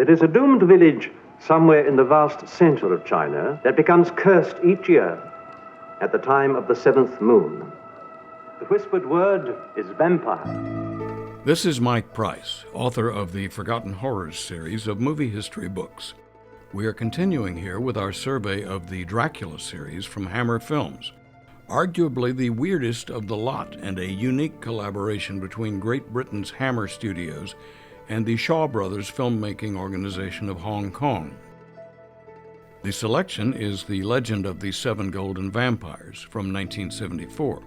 It is a doomed village somewhere in the vast center of China that becomes cursed each year at the time of the seventh moon. The whispered word is vampire. This is Mike Price, author of the Forgotten Horrors series of movie history books. We are continuing here with our survey of the Dracula series from Hammer Films, arguably the weirdest of the lot and a unique collaboration between Great Britain's Hammer Studios and the Shaw Brothers filmmaking organization of Hong Kong. The selection is The Legend of the Seven Golden Vampires from 1974.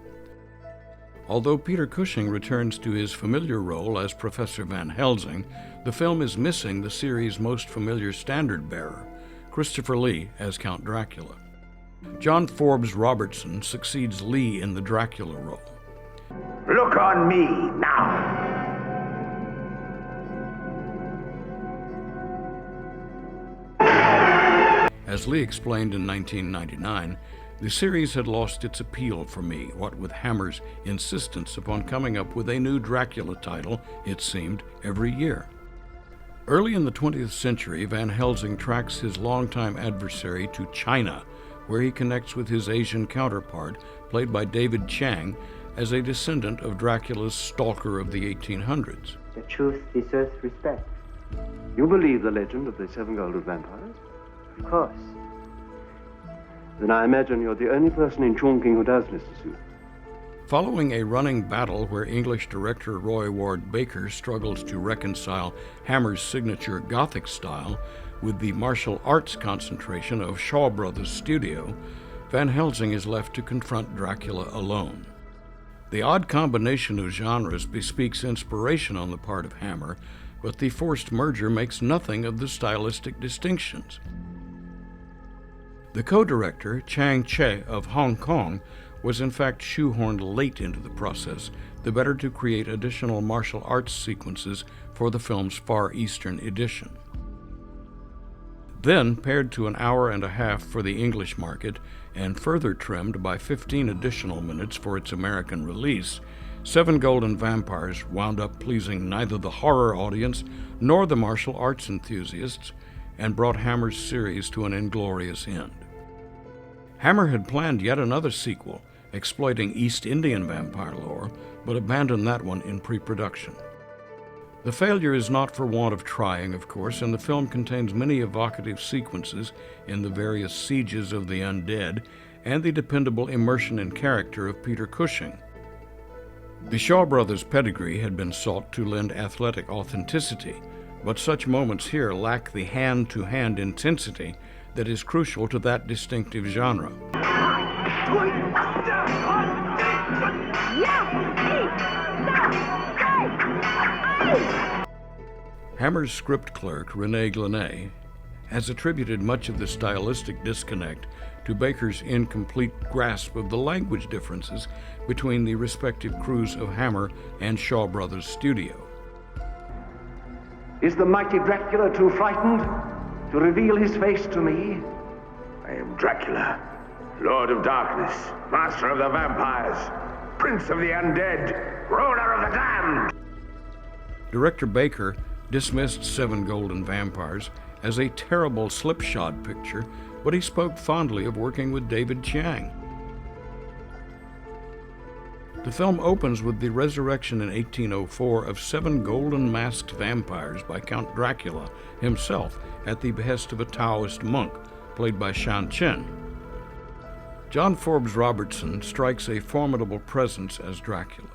Although Peter Cushing returns to his familiar role as Professor Van Helsing, the film is missing the series' most familiar standard-bearer, Christopher Lee as Count Dracula. John Forbes Robertson succeeds Lee in the Dracula role. Look on me now. As Lee explained in 1999, the series had lost its appeal for me, what with Hammer's insistence upon coming up with a new Dracula title, it seemed, every year. Early in the 20th century, Van Helsing tracks his longtime adversary to China, where he connects with his Asian counterpart, played by David Chang, as a descendant of Dracula's stalker of the 1800s. The truth deserves respect. You believe the legend of the Seven Golden Vampires? Of course. Then I imagine you're the only person in Chongqing who does, Mr. Su. Following a running battle where English director Roy Ward Baker struggles to reconcile Hammer's signature Gothic style with the martial arts concentration of Shaw Brothers Studio, Van Helsing is left to confront Dracula alone. The odd combination of genres bespeaks inspiration on the part of Hammer, but the forced merger makes nothing of the stylistic distinctions. The co-director, Chang Che of Hong Kong, was in fact shoehorned late into the process, the better to create additional martial arts sequences for the film's Far Eastern edition. Then, paired to an hour and a half for the English market, and further trimmed by 15 additional minutes for its American release, Seven Golden Vampires wound up pleasing neither the horror audience nor the martial arts enthusiasts, and brought Hammer's series to an inglorious end. Hammer had planned yet another sequel, exploiting East Indian vampire lore, but abandoned that one in pre-production. The failure is not for want of trying, of course, and the film contains many evocative sequences in the various sieges of the undead and the dependable immersion in character of Peter Cushing. The Shaw Brothers' pedigree had been sought to lend athletic authenticity, but such moments here lack the hand-to-hand intensity that is crucial to that distinctive genre. Hammer's script clerk, René Glenay, has attributed much of the stylistic disconnect to Baker's incomplete grasp of the language differences between the respective crews of Hammer and Shaw Brothers Studio. Is the mighty Dracula too frightened to reveal his face to me? I am Dracula, Lord of Darkness, Master of the Vampires, Prince of the Undead, Ruler of the Damned. Director Baker dismissed Seven Golden Vampires as a terrible slipshod picture, but he spoke fondly of working with David Chang. The film opens with the resurrection in 1804 of 7 golden masked vampires by Count Dracula himself at the behest of a Taoist monk, played by Shan Chen. John Forbes Robertson strikes a formidable presence as Dracula.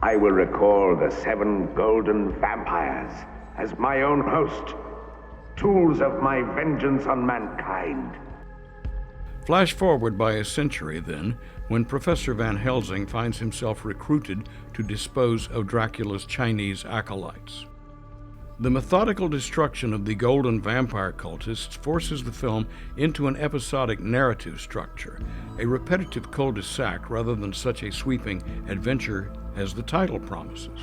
I will recall the 7 golden vampires as my own host, tools of my vengeance on mankind. Flash forward by a century, then, when Professor Van Helsing finds himself recruited to dispose of Dracula's Chinese acolytes. The methodical destruction of the golden vampire cultists forces the film into an episodic narrative structure, a repetitive cul-de-sac rather than such a sweeping adventure as the title promises.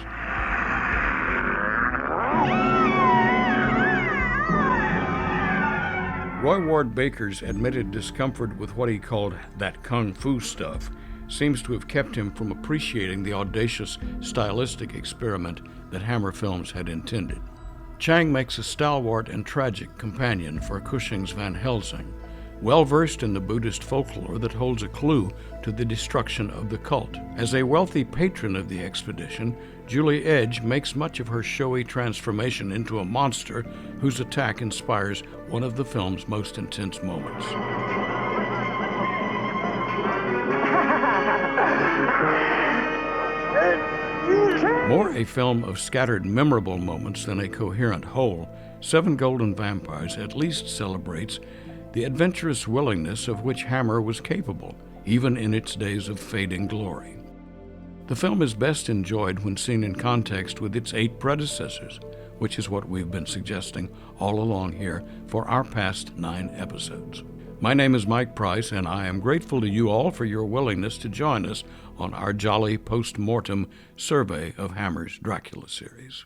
Roy Ward Baker's admitted discomfort with what he called that kung fu stuff seems to have kept him from appreciating the audacious stylistic experiment that Hammer Films had intended. Chang makes a stalwart and tragic companion for Cushing's Van Helsing, well-versed in the Buddhist folklore that holds a clue to the destruction of the cult. As a wealthy patron of the expedition, Julie Edge makes much of her showy transformation into a monster whose attack inspires one of the film's most intense moments. More a film of scattered memorable moments than a coherent whole, Seven Golden Vampires at least celebrates the adventurous willingness of which Hammer was capable, even in its days of fading glory. The film is best enjoyed when seen in context with its 8 predecessors, which is what we've been suggesting all along here for our past 9 episodes. My name is Mike Price, and I am grateful to you all for your willingness to join us on our jolly post-mortem survey of Hammer's Dracula series.